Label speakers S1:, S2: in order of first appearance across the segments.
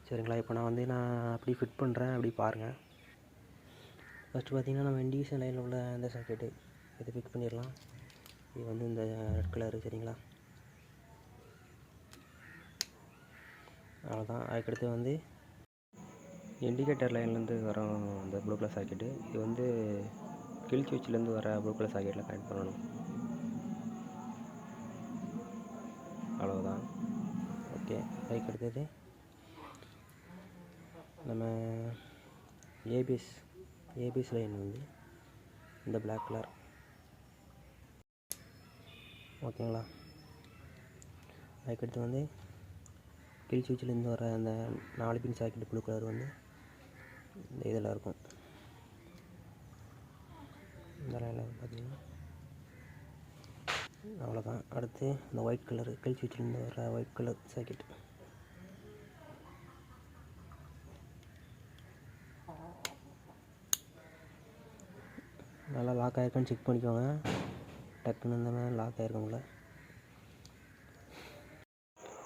S1: சரிங்களா. இப்போ நான் அப்படி ஃபிட் பண்ணுறேன், அப்படி பாருங்கள். ஃபஸ்ட்டு பார்த்திங்கன்னா நம்ம இண்டிகேஷன் லைனில் உள்ள இந்த சாக்கெட்டு இதை ஃபிட் பண்ணிடலாம். இது வந்து இந்த ரெட் கலரு, சரிங்களா. அவ்வளோதான். அதுக்கடுத்து வந்து இண்டிகேட்டர் லைன்லேருந்து வரும் இந்த ப்ளூ கலர் சாக்கெட்டு, இது வந்து கில் சுவிட்ச்லேருந்து வர ப்ளூ கலர் சாக்கெட்டில் கனெக்ட் பண்ணணும். அவ்வளோதான். ஓகே. அதுக்கடுத்தது நம்ம ஏபிஎஸ் லைன் வந்து இந்த பிளாக் கலர், ஓகேங்களா. அதுக்கடுத்து வந்து கில் சுவிட்ச்லேருந்து வர அந்த 4 பின் சாக்கெட் ப்ளூ கலர் வந்து இந்த இதில் இருக்கும். இந்த லைனில் பார்த்தீங்கன்னா அவ்வளோதான். அடுத்து இந்த ஒயிட் கலரு கில் சுவிட்ச்லேருந்து வர ஒயிட் கலர் சாக்கெட், நல்லா லாக் ஆகிருக்கான்னு செக் பண்ணிக்கோங்க. டக்குன்னு இந்த மாதிரி லாக் ஆகிருக்கும்ல.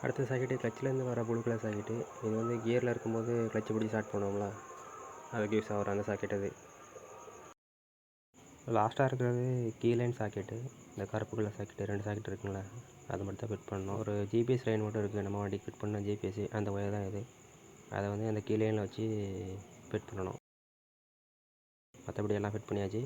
S1: அடுத்த சாக்கெட்டு கிளச்சிலேருந்து வர ப்ளூ கலர் சாக்கெட்டு, இது வந்து கியரில் இருக்கும்போது கிளச்சு பிடி ஸ்டார்ட் பண்ணுவோம்ல, அதுக்கு யூஸ் ஆகிற அந்த சாக்கெட். அது லாஸ்ட்டாக இருக்கிறது கீ லைன் சாக்கெட்டு, இந்த கருப்பு கலர் சாக்கெட்டு 2 சாக்கெட் இருக்குங்களா, அது மட்டும் தான் ஃபிட் பண்ணணும். ஒரு ஜிபிஎஸ் லைன் மட்டும் இருக்குது நம்ம வண்டிக்கு ஃபிட் பண்ண ஜிபிஎஸ், அந்த ஒயர் தான் இது. அதை வந்து அந்த கீ லைனில் வச்சு ஃபிட் பண்ணணும். மற்றபடி எல்லாம் ஃபிட் பண்ணியாச்சு.